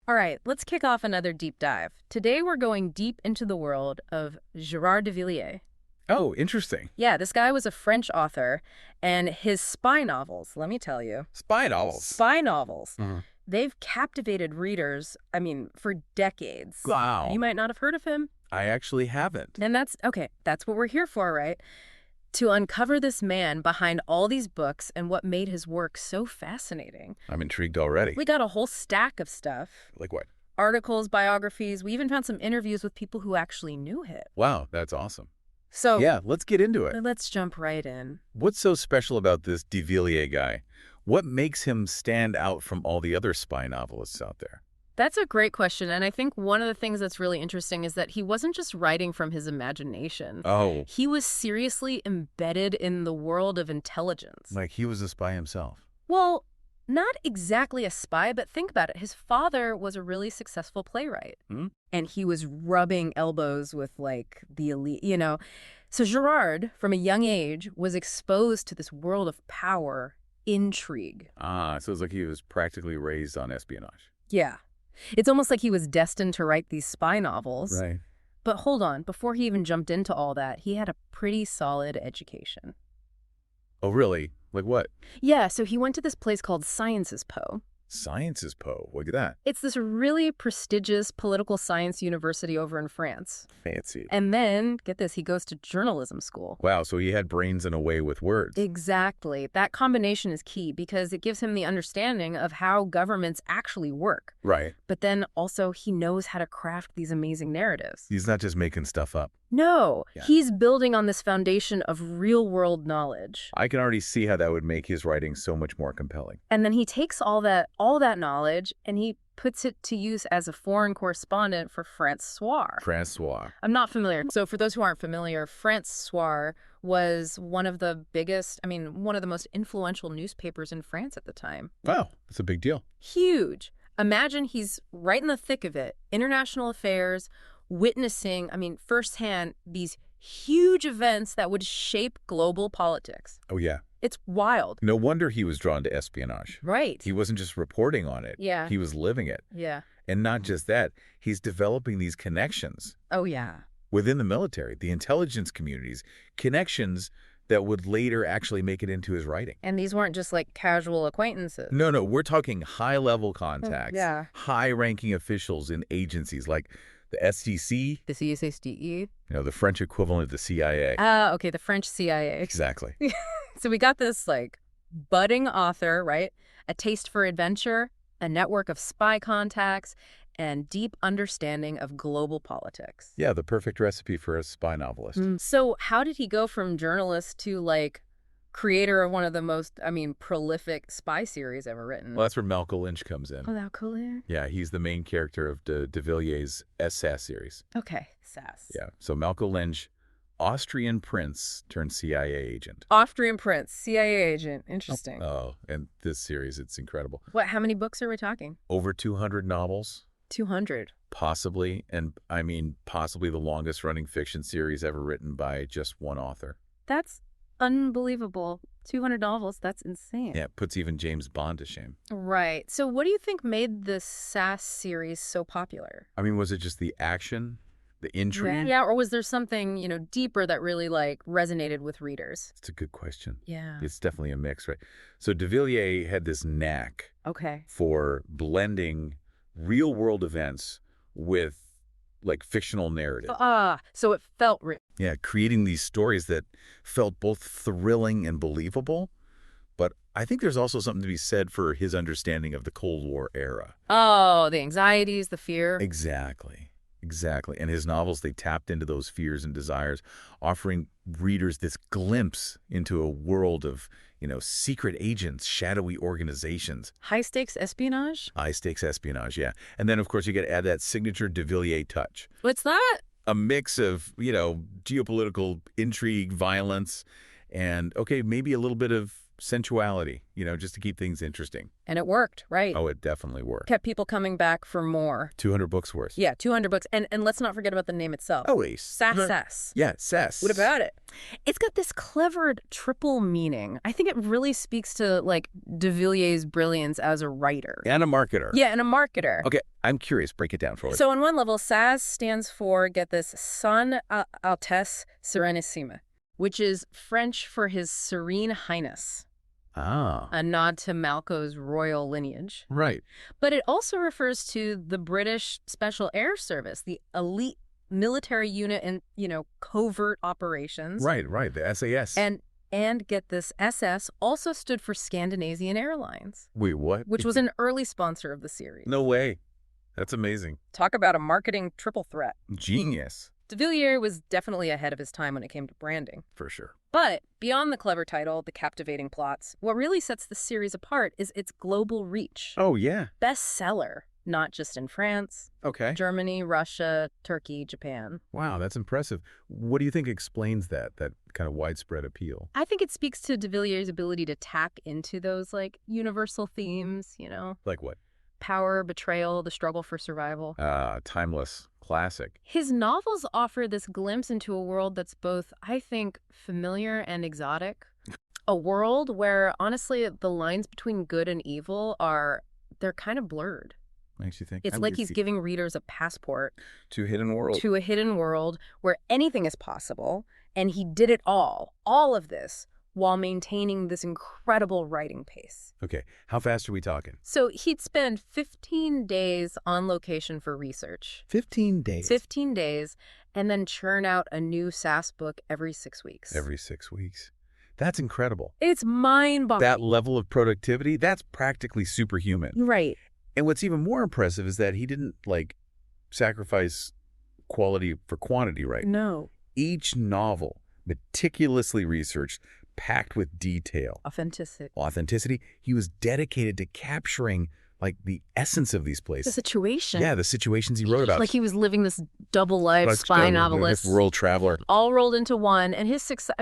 All right, let's kick off another deep dive. Today we're going deep into the world of Gérard de Villiers. Oh, interesting. Yeah, this guy was a French author, and his spy novels, let me tell you. Spy novels. Spy novels. Mhm. They've captivated readers, for decades. Wow. You might not have heard of him. I actually haven't. And that's what we're here for, right? To uncover this man behind all these books and what made his work so fascinating. I'm intrigued already. We got a whole stack of stuff. Like what? Articles, biographies. We even found some interviews with people who actually knew him. Wow, that's awesome. So Yeah, let's get into it. let's jump right in. What's so special about this de Villiers guy? What makes him stand out from all the other spy novelists out there? That's a great question. And I think one of the things that's really interesting is that he wasn't just writing from his imagination. Oh, He was seriously embedded in the world of intelligence. like he was a spy himself. Well, not exactly a spy, but think about it. His father was a really successful playwright. Hmm? And he was rubbing elbows with, like, the elite, So Gerard, from a young age, was exposed to this world of power, intrigue. Ah, so it's like he was practically raised on espionage. Yeah. It's almost like he was destined to write these spy novels. Right. But hold on, before he even jumped into all that, he had a pretty solid education. Oh, really? Like what? Yeah, so he went to this place called Sciences Po. Sciences Po. Look at that. It's this really prestigious political science university over in France. Fancy. And then, get this, he goes to journalism school. Wow, so he had brains and a way with words. Exactly. That combination is key because it gives him the understanding of how governments actually work. Right. But then also he knows how to craft these amazing narratives. He's not just making stuff up. No, Yeah. he's building on this foundation of real-world knowledge. I can already see how that would make his writing so much more compelling. And then he takes all that knowledge and he puts it to use as a foreign correspondent for Francois. Francois. I'm not familiar. So for those who aren't familiar, Francois was one of the most influential newspapers in France at the time. Wow, that's a big deal. Huge. Imagine he's right in the thick of it. International affairs, witnessing, firsthand, these huge events that would shape global politics. Oh, yeah. It's wild. No wonder he was drawn to espionage. Right. He wasn't just reporting on it. Yeah. He was living it. Yeah. And not just that, he's developing these connections Oh, yeah. within the military, the intelligence communities, connections that would later actually make it into his writing. And these weren't just like casual acquaintances. No, we're talking high-level contacts, Yeah. high-ranking officials in agencies like the SEC, The CSSDE. the French equivalent of the CIA. Okay, the French CIA. Exactly. So we got this, budding author, right? A taste for adventure, a network of spy contacts, and deep understanding of global politics. Yeah, the perfect recipe for a spy novelist. So how did he go from journalist to, creator of one of the most, prolific spy series ever written? Well, that's where Malcolm Lynch comes in. Oh, that cool here? Yeah, he's the main character of de Villiers' SAS series. Okay, SAS. Yeah, so Malcolm Lynch, Austrian prince turned CIA agent. Austrian prince, CIA agent. Interesting. Oh, and this series, it's incredible. How many books are we talking? Over 200 novels, 200. possibly, and possibly the longest running fiction series ever written by just one author. That's unbelievable. 200 novels, that's insane. Yeah, it puts even James Bond to shame. Right. So what do you think made the SAS series so popular? Was it just the action, the intrigue? Yeah, or was there something, deeper that really, resonated with readers? It's a good question. Yeah. It's definitely a mix, right? So de Villiers had this knack Okay. for blending real-world events with, fictional narrative. So it felt real. Yeah, creating these stories that felt both thrilling and believable. But I think there's also something to be said for his understanding of the Cold War era. Oh, the anxieties, the fear. Exactly. And his novels, they tapped into those fears and desires, offering readers this glimpse into a world of, secret agents, shadowy organizations. High-stakes espionage? High-stakes espionage, yeah. And then, of course, you got to add that signature de Villiers touch. What's that? A mix of, geopolitical intrigue, violence, and, okay, maybe a little bit of sensuality, just to keep things interesting. And it worked, right? Oh, it definitely worked. Kept people coming back for more. 200 books worth. Yeah, 200 books. And let's not forget about the name itself. Oh, wait. SAS. Yeah, SAS. What about it? It's got this clever triple meaning. I think it really speaks to, like, de Villiers' brilliance as a writer. And a marketer. Yeah, and a marketer. Okay, I'm curious. Break it down for us. So on one level, SAS stands for, get this, Son Altesse Serenissime, which is French for His Serene Highness. Ah. A nod to Malco's royal lineage. Right. But it also refers to the British Special Air Service, the elite military unit in, covert operations. Right, the SAS. And get this, SS also stood for Scandinavian Airlines. Wait, what? Which was an early sponsor of the series. No way. That's amazing. Talk about a marketing triple threat. Genius. De Villiers was definitely ahead of his time when it came to branding. For sure. But beyond the clever title, the captivating plots, what really sets the series apart is its global reach. Oh, yeah. Bestseller, not just in France, Okay. Germany, Russia, Turkey, Japan. Wow, that's impressive. What do you think explains that kind of widespread appeal? I think it speaks to de Villiers' ability to tap into those, like, universal themes, Like what? Power, betrayal, the struggle for survival. Timeless. Classic. His novels offer this glimpse into a world that's both, I think, familiar and exotic. A world where, honestly, the lines between good and evil they're kind of blurred. Makes you think. It's like he's giving readers a passport to a hidden world. To a hidden world where anything is possible, and he did it all of this, while maintaining this incredible writing pace. Okay, how fast are we talking? So he'd spend 15 days on location for research. 15 days? 15 days, and then churn out a new SAS book every 6 weeks. Every 6 weeks. That's incredible. It's mind-boggling. That level of productivity, that's practically superhuman. Right. And what's even more impressive is that he didn't, sacrifice quality for quantity, right? No. Each novel, meticulously researched, packed with detail. Authenticity. He was dedicated to capturing, the essence of these places. The situation. Yeah, the situations he wrote about. Like he was living this double life, spy novelist. World traveler. All rolled into one. And his success,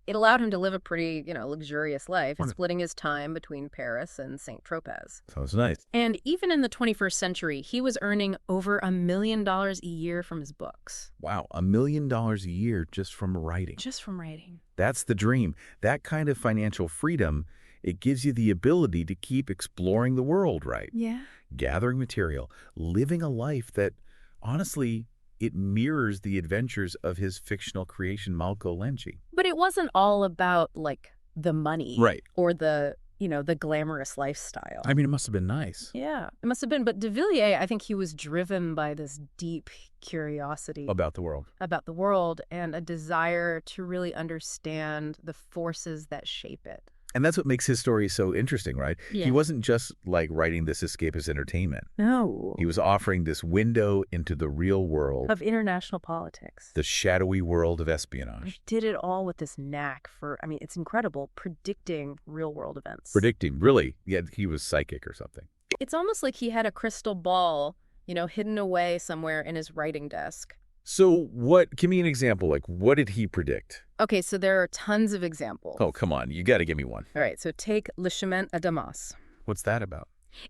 it allowed him to live a pretty, luxurious life, splitting his time between Paris and St. Tropez. Sounds nice. And even in the 21st century, he was earning over $1 million a year from his books. Wow, $1 million a year just from writing. Just from writing. That's the dream. That kind of financial freedom, it gives you the ability to keep exploring the world, right? Yeah. Gathering material, living a life that, honestly, it mirrors the adventures of his fictional creation, Malco Lenci. But it wasn't all about, the money. Right. Or the glamorous lifestyle. It must have been nice. Yeah, it must have been. But de Villiers, I think he was driven by this deep curiosity. About the world. About the world and a desire to really understand the forces that shape it. And that's what makes his story so interesting, right? Yeah. He wasn't just writing this escapist entertainment. No. He was offering this window into the real world. Of international politics. The shadowy world of espionage. He did it all with this knack for, it's incredible, predicting real world events. Predicting, really? Yeah, he was psychic or something. It's almost like he had a crystal ball, hidden away somewhere in his writing desk. So give me an example, what did he predict? Okay, so there are tons of examples. Oh, come on, you got to give me one. All right, so take Le Chemin à Damas. What's that about?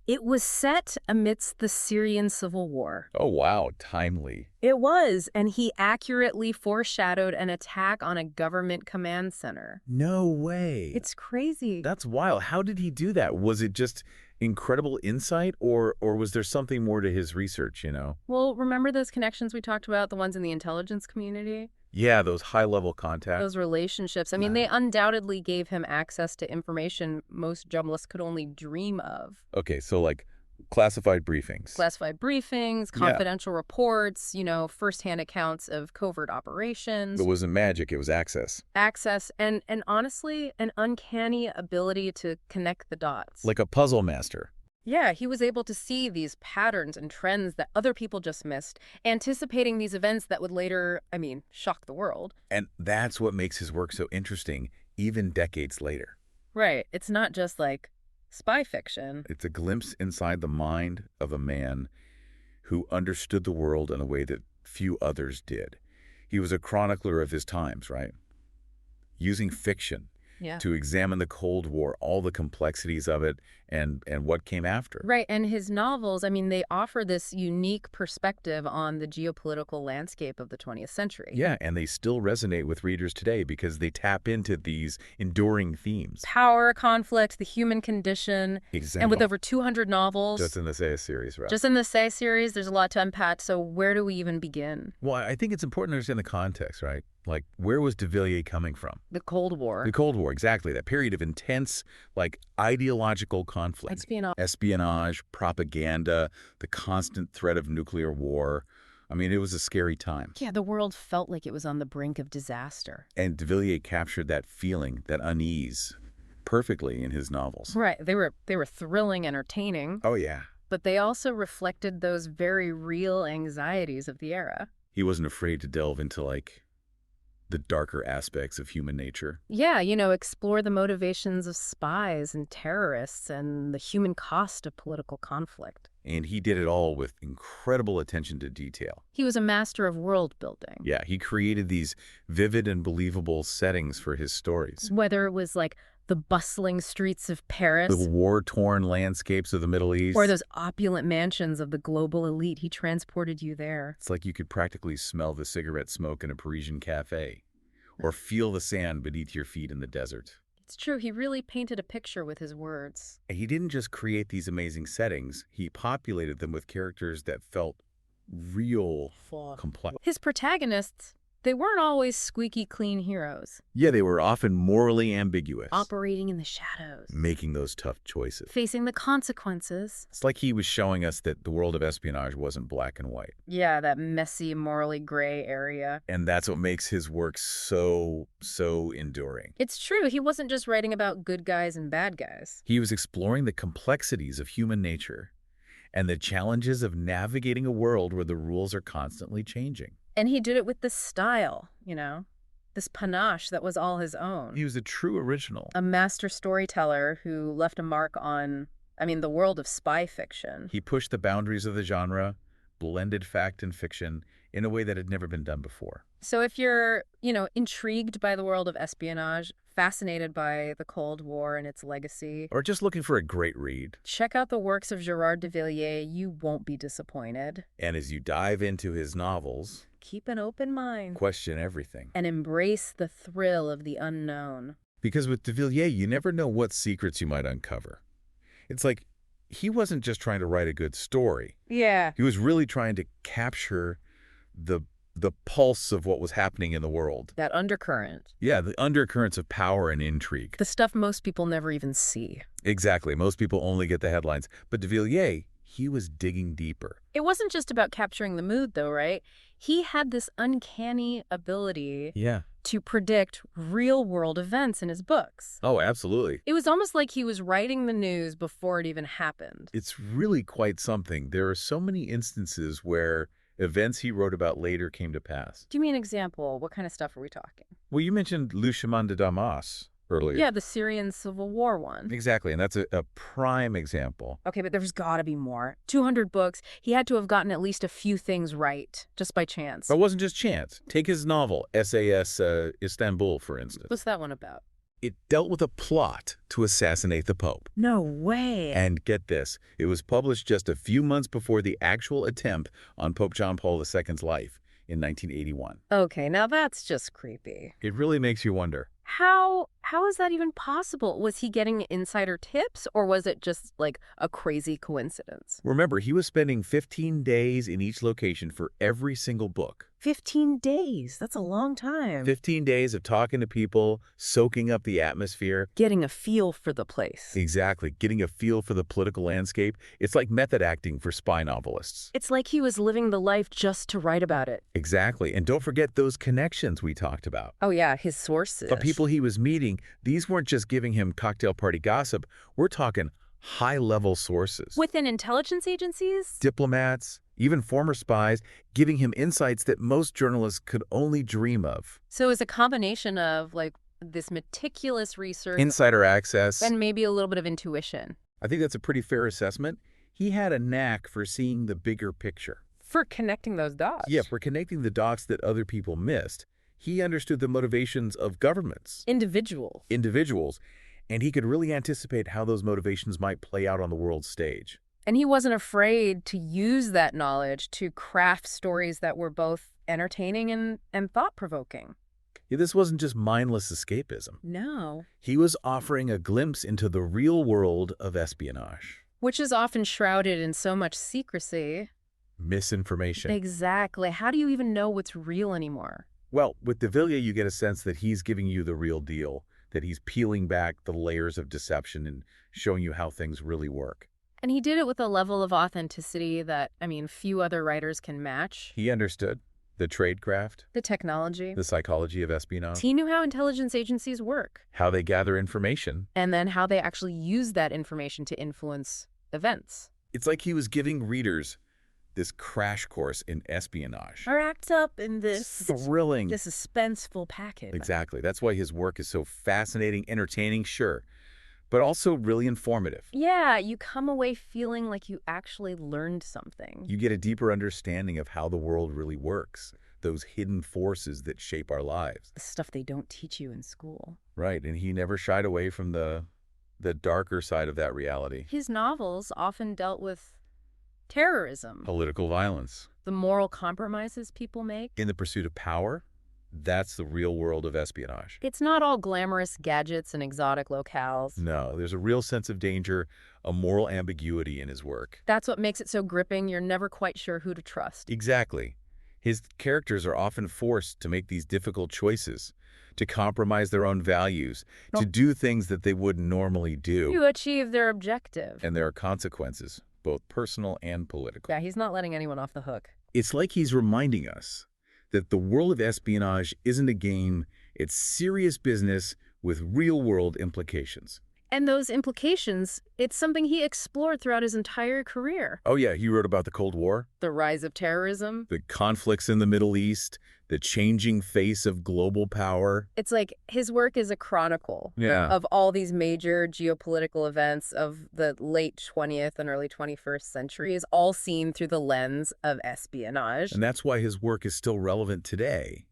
It was set amidst the Syrian civil war. Oh, wow, timely. It was, and he accurately foreshadowed an attack on a government command center. No way. It's crazy. That's wild. How did he do that? Was it just incredible insight, or was there something more to his research, Well, remember those connections we talked about, the ones in the intelligence community? Yeah, those high-level contacts. Those relationships. They undoubtedly gave him access to information most journalists could only dream of. Okay, so classified briefings. Classified briefings, confidential reports, firsthand accounts of covert operations. It wasn't magic, it was access. Access, and honestly, an uncanny ability to connect the dots. Like a puzzle master. Yeah, he was able to see these patterns and trends that other people just missed, anticipating these events that would later, shock the world. And that's what makes his work so interesting, even decades later. Right. It's not just spy fiction. It's a glimpse inside the mind of a man who understood the world in a way that few others did. He was a chronicler of his times, right? Using fiction Yeah. to examine the Cold War, all the complexities of it, and what came after. Right, and his novels, I mean, they offer this unique perspective on the geopolitical landscape of the 20th century. Yeah, and they still resonate with readers today because they tap into these enduring themes. Power, conflict, the human condition, Exactly. and with over 200 novels. Just in the SAS series, right? Just in the SAS series, there's a lot to unpack, so where do we even begin? Well, I think it's important to understand the context, right? Like, where was de Villiers coming from? The Cold War. The Cold War, exactly. That period of intense, like, ideological conflict. Espionage, propaganda, the constant threat of nuclear war. I mean, it was a scary time. Yeah, the world felt like it was on the brink of disaster. And de Villiers captured that feeling, that unease, perfectly in his novels. Right, they were thrilling, entertaining. Oh, yeah. But they also reflected those very real anxieties of the era. He wasn't afraid to delve into, like, the darker aspects of human nature. Yeah, explore the motivations of spies and terrorists and the human cost of political conflict. And he did it all with incredible attention to detail. He was a master of world building. Yeah, he created these vivid and believable settings for his stories. Whether it was like the bustling streets of Paris, The war-torn landscapes of the Middle East. or those opulent mansions of the global elite, he transported you there. It's like you could practically smell the cigarette smoke in a Parisian cafe, or feel the sand beneath your feet in the desert. It's true, he really painted a picture with his words. And he didn't just create these amazing settings, he populated them with characters that felt real, complex. His protagonists, they weren't always squeaky clean heroes, Yeah, they were often morally ambiguous, operating in the shadows, making those tough choices. facing the consequences. It's like he was showing us that the world of espionage wasn't black and white. Yeah, that messy, morally gray area. And that's what makes his work so enduring. It's true, he wasn't just writing about good guys and bad guys. He was exploring the complexities of human nature and the challenges of navigating a world where the rules are constantly changing. And he did it with this style, this panache that was all his own. He was a true original. A master storyteller who left a mark on, the world of spy fiction. He pushed the boundaries of the genre, blended fact and fiction in a way that had never been done before. So if you're, intrigued by the world of espionage, fascinated by the Cold War and its legacy, Or just looking for a great read. check out the works of Gérard de Villiers. You won't be disappointed. And as you dive into his novels, Keep an open mind question everything. and embrace the thrill of the unknown. Because with de Villiers, you never know what secrets you might uncover. It's like he wasn't just trying to write a good story. Yeah. He was really trying to capture the pulse of what was happening in the world. That undercurrent. Yeah, the undercurrents of power and intrigue. The stuff most people never even see. Exactly. Most people only get the headlines. But de Villiers, he was digging deeper. It wasn't just about capturing the mood, though, right? He had this uncanny ability Yeah. to predict real-world events in his books. Oh, absolutely. It was almost like he was writing the news before it even happened. It's really quite something. There are so many instances where events he wrote about later came to pass. Give me an example. What kind of stuff are we talking? Well, you mentioned Le Chemin de Damas earlier. Yeah, the Syrian Civil War one. Exactly, and that's a prime example. Okay, but there's got to be more. 200 books. He had to have gotten at least a few things right, just by chance. But it wasn't just chance. Take his novel, SAS Istanbul, for instance. What's that one about? It dealt with a plot to assassinate the Pope. No way. And get this, it was published just a few months before the actual attempt on Pope John Paul II's life in 1981. Okay, now that's just creepy. It really makes you wonder. How is that even possible? Was he getting insider tips, or was it just like a crazy coincidence? Remember, he was spending 15 days in each location for every single book. 15 days. That's a long time. 15 days of talking to people, soaking up the atmosphere. Getting a feel for the place. Exactly. Getting a feel for the political landscape. It's like method acting for spy novelists. It's like he was living the life just to write about it. Exactly. And don't forget those connections we talked about. Oh yeah, his sources. The people he was meeting, these weren't just giving him cocktail party gossip. We're talking high-level sources. Within intelligence agencies? Diplomats, even former spies, giving him insights that most journalists could only dream of. So it's a combination of like this meticulous research Insider access. and maybe a little bit of intuition. I think that's a pretty fair assessment. He had a knack for seeing the bigger picture. For connecting those dots. Yeah, for connecting the dots that other people missed. He understood the motivations of governments, individuals, and he could really anticipate how those motivations might play out on the world stage. And he wasn't afraid to use that knowledge to craft stories that were both entertaining and thought-provoking. Yeah, this wasn't just mindless escapism. No. He was offering a glimpse into the real world of espionage. Which is often shrouded in so much secrecy. Misinformation. Exactly. How do you even know what's real anymore? Well, with de Villiers, you get a sense that he's giving you the real deal, that he's peeling back the layers of deception and showing you how things really work. And he did it with a level of authenticity that, few other writers can match. He understood the tradecraft, The technology. the psychology of espionage, He knew how intelligence agencies work. how they gather information. And then how they actually use that information to influence events. It's like he was giving readers this crash course in espionage. Are wrapped up in this Thrilling. This suspenseful package. Exactly. That's why his work is so fascinating, entertaining, sure, but also really informative. Yeah, you come away feeling like you actually learned something. You get a deeper understanding of how the world really works, those hidden forces that shape our lives. The stuff they don't teach you in school. Right, and he never shied away from the darker side of that reality. His novels often dealt with terrorism, Political violence. the moral compromises people make. In the pursuit of power, that's the real world of espionage. It's not all glamorous gadgets and exotic locales. No, there's a real sense of danger, a moral ambiguity in his work. That's what makes it so gripping. You're never quite sure who to trust. Exactly. His characters are often forced to make these difficult choices, to compromise their own values, to do things that they wouldn't normally do. To achieve their objective. And there are consequences, both personal and political. Yeah, he's not letting anyone off the hook. It's like he's reminding us that the world of espionage isn't a game, it's serious business with real-world implications. And those implications, it's something he explored throughout his entire career. Oh yeah, he wrote about the Cold War, The rise of terrorism. the conflicts in the Middle East, the changing face of global power. It's like his work is a chronicle of all these major geopolitical events of the late 20th and early 21st centuries, all seen through the lens of espionage. And that's why his work is still relevant today.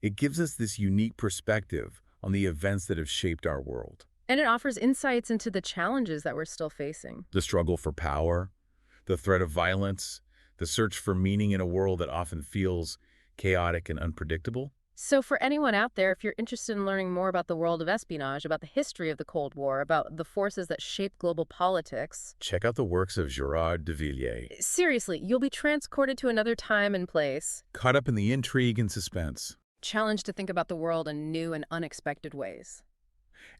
It gives us this unique perspective on the events that have shaped our world. And it offers insights into the challenges that we're still facing. The struggle for power, the threat of violence, the search for meaning in a world that often feels chaotic and unpredictable. So for anyone out there, if you're interested in learning more about the world of espionage, about the history of the Cold War, about the forces that shape global politics, check out the works of Gérard de Villiers. Seriously, you'll be transported to another time and place. Caught up in the intrigue and suspense. Challenged to think about the world in new and unexpected ways.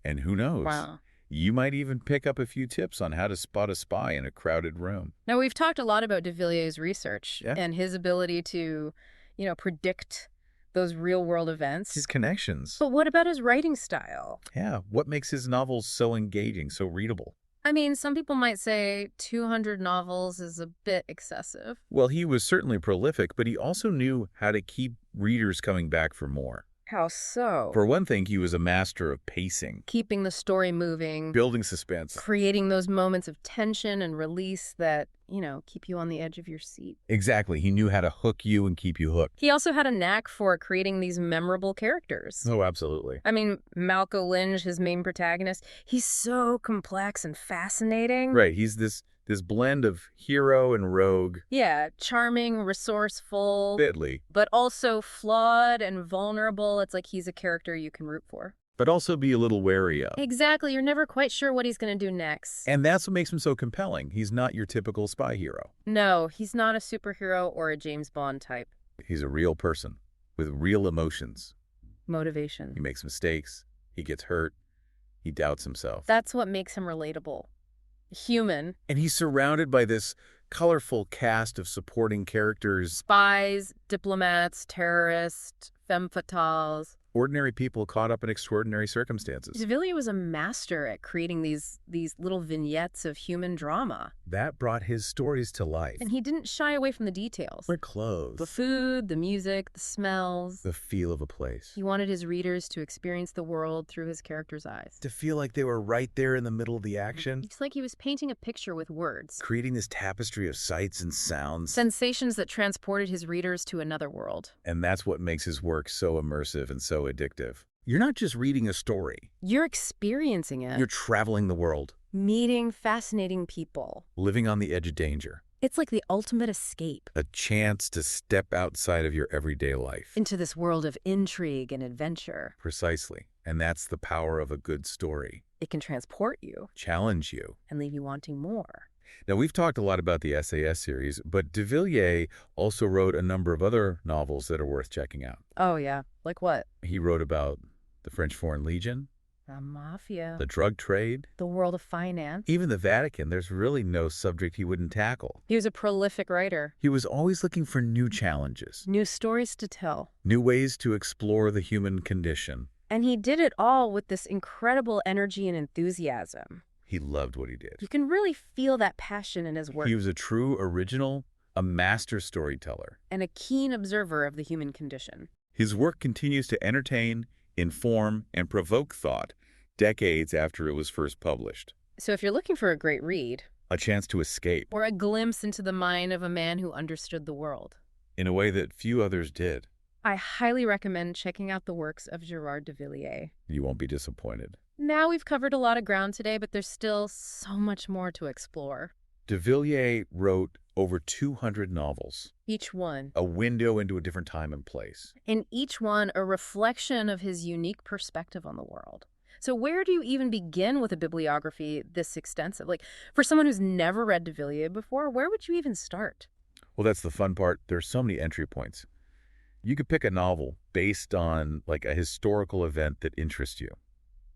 And who knows? Wow. You might even pick up a few tips on how to spot a spy in a crowded room. Now, we've talked a lot about de Villiers' research and his ability to, predict those real-world events. His connections. But what about his writing style? Yeah, what makes his novels so engaging, so readable? Some people might say 200 novels is a bit excessive. Well, he was certainly prolific, but he also knew how to keep readers coming back for more. How so? For one thing, he was a master of pacing. Keeping the story moving. Building suspense. Creating those moments of tension and release that, keep you on the edge of your seat. Exactly. He knew how to hook you and keep you hooked. He also had a knack for creating these memorable characters. Oh, absolutely. Malco Lynch, his main protagonist, he's so complex and fascinating. Right. He's this blend of hero and rogue. Yeah, charming, resourceful. Fitly. But also flawed and vulnerable. It's like he's a character you can root for. But also be a little wary of. Exactly. You're never quite sure what he's going to do next. And that's what makes him so compelling. He's not your typical spy hero. No, he's not a superhero or a James Bond type. He's a real person with real emotions. Motivation. He makes mistakes. He gets hurt. He doubts himself. That's what makes him relatable. Human. And he's surrounded by this colorful cast of supporting characters. Spies, diplomats, terrorists, femme fatales. Ordinary people caught up in extraordinary circumstances. De Villiers was a master at creating these little vignettes of human drama. That brought his stories to life. And he didn't shy away from the details. The clothes. The food, the music, the smells. The feel of a place. He wanted his readers to experience the world through his characters' eyes. To feel like they were right there in the middle of the action. It's like he was painting a picture with words. Creating this tapestry of sights and sounds. Sensations that transported his readers to another world. And that's what makes his work so immersive and so addictive. You're not just reading a story. You're experiencing it. You're traveling the world. Meeting fascinating people. Living on the edge of danger. It's like the ultimate escape. A chance to step outside of your everyday life. Into this world of intrigue and adventure. Precisely. And that's the power of a good story. It can transport you. Challenge you. And leave you wanting more. Now, we've talked a lot about the SAS series, but de Villiers also wrote a number of other novels that are worth checking out. Oh, yeah. Like what? He wrote about the French Foreign Legion, The mafia. the drug trade, The world of finance. even the Vatican. There's really no subject he wouldn't tackle. He was a prolific writer. He was always looking for new challenges, New stories to tell. new ways to explore the human condition. And he did it all with this incredible energy and enthusiasm. He loved what he did. You can really feel that passion in his work. He was a true original, a master storyteller. And a keen observer of the human condition. His work continues to entertain, inform, and provoke thought decades after it was first published. So if you're looking for a great read, A chance to escape or a glimpse into the mind of a man who understood the world, in a way that few others did, I highly recommend checking out the works of Gérard de Villiers. you won't be disappointed. Now we've covered a lot of ground today, but there's still so much more to explore. De Villiers wrote over 200 novels, Each one. a window into a different time and place. And each one a reflection of his unique perspective on the world. So where do you even begin with a bibliography this extensive? Like, for someone who's never read de Villiers before, where would you even start? Well, that's the fun part. There's so many entry points. You could pick a novel based on like a historical event that interests you.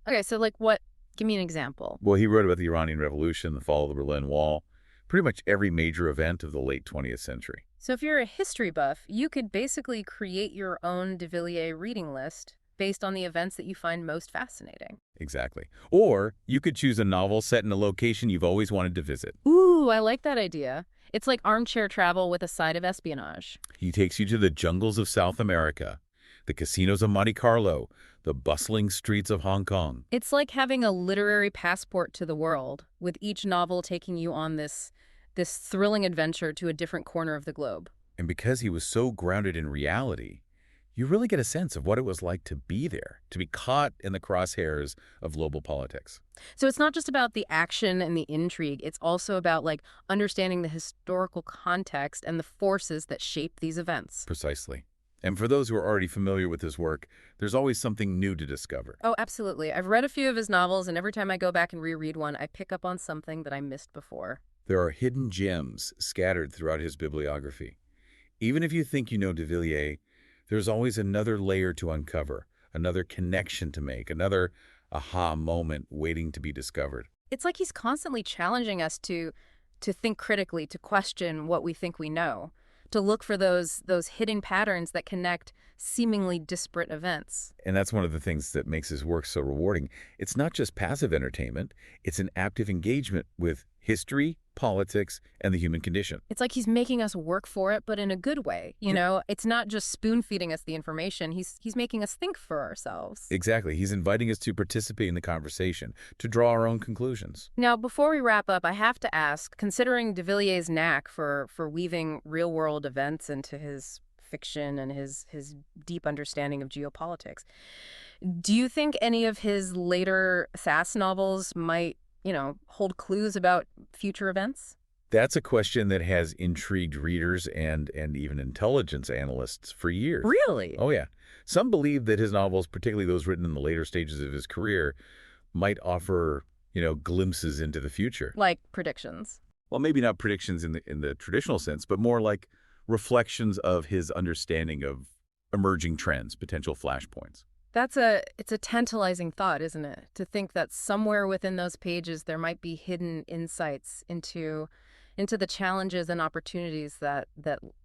Okay, so like what? Give me an example. Well, he wrote about the Iranian Revolution, the fall of the Berlin Wall, pretty much every major event of the late 20th century. So if you're a history buff, you could basically create your own de Villiers reading list based on the events that you find most fascinating. Exactly. Or you could choose a novel set in a location you've always wanted to visit. Ooh, I like that idea. It's like armchair travel with a side of espionage. He takes you to the jungles of South America, the casinos of Monte Carlo, the bustling streets of Hong Kong. It's like having a literary passport to the world, with each novel taking you on this thrilling adventure to a different corner of the globe. And because he was so grounded in reality, you really get a sense of what it was like to be there, to be caught in the crosshairs of global politics. So it's not just about the action and the intrigue, it's also about like understanding the historical context and the forces that shape these events. Precisely. And for those who are already familiar with his work, there's always something new to discover. Oh, absolutely. I've read a few of his novels, and every time I go back and reread one, I pick up on something that I missed before. There are hidden gems scattered throughout his bibliography. Even if you think you know de Villiers, there's always another layer to uncover, another connection to make, another aha moment waiting to be discovered. It's like he's constantly challenging us to think critically, to question what we think we know, to look for those hidden patterns that connect seemingly disparate events. And that's one of the things that makes his work so rewarding. It's not just passive entertainment, it's an active engagement with history, politics, and the human condition. It's like he's making us work for it, but in a good way. You know, it's not just spoon-feeding us the information. He's making us think for ourselves. Exactly. He's inviting us to participate in the conversation, to draw our own conclusions. Now, before we wrap up, I have to ask, considering de Villiers' knack for weaving real-world events into his fiction and his deep understanding of geopolitics, do you think any of his later SAS novels might, hold clues about future events? That's a question that has intrigued readers and even intelligence analysts for years. Really? Oh, yeah. Some believe that his novels, particularly those written in the later stages of his career, might offer, glimpses into the future. Like predictions? Well, maybe not predictions in the traditional sense, but more like reflections of his understanding of emerging trends, potential flashpoints. It's a tantalizing thought, isn't it? To think that somewhere within those pages there might be hidden insights into the challenges and opportunities that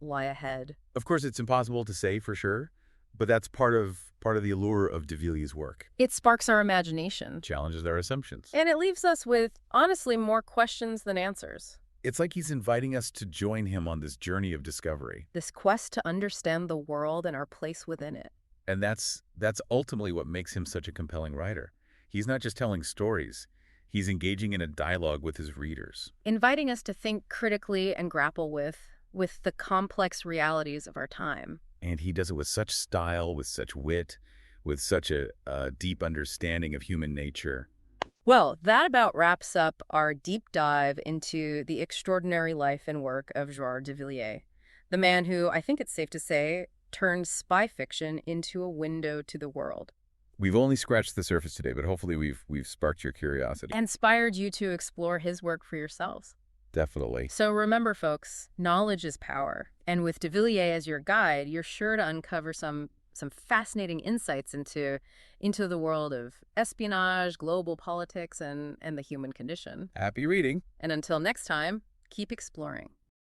lie ahead. Of course, it's impossible to say for sure, But that's part of the allure of de Villiers' work. It sparks our imagination. Challenges our assumptions. And it leaves us with, honestly, more questions than answers. It's like he's inviting us to join him on this journey of discovery. This quest to understand the world and our place within it. And that's ultimately what makes him such a compelling writer. He's not just telling stories. He's engaging in a dialogue with his readers. Inviting us to think critically and grapple with the complex realities of our time. And he does it with such style, with such wit, with such a deep understanding of human nature. Well, that about wraps up our deep dive into the extraordinary life and work of Gérard de Villiers, the man who, I think it's safe to say, turned spy fiction into a window to the world. We've only scratched the surface today, but hopefully we've sparked your curiosity. Inspired you to explore his work for yourselves. Definitely. So remember, folks, knowledge is power. And with de Villiers as your guide, you're sure to uncover some fascinating insights into the world of espionage, global politics, and the human condition. Happy reading. And until next time, keep exploring.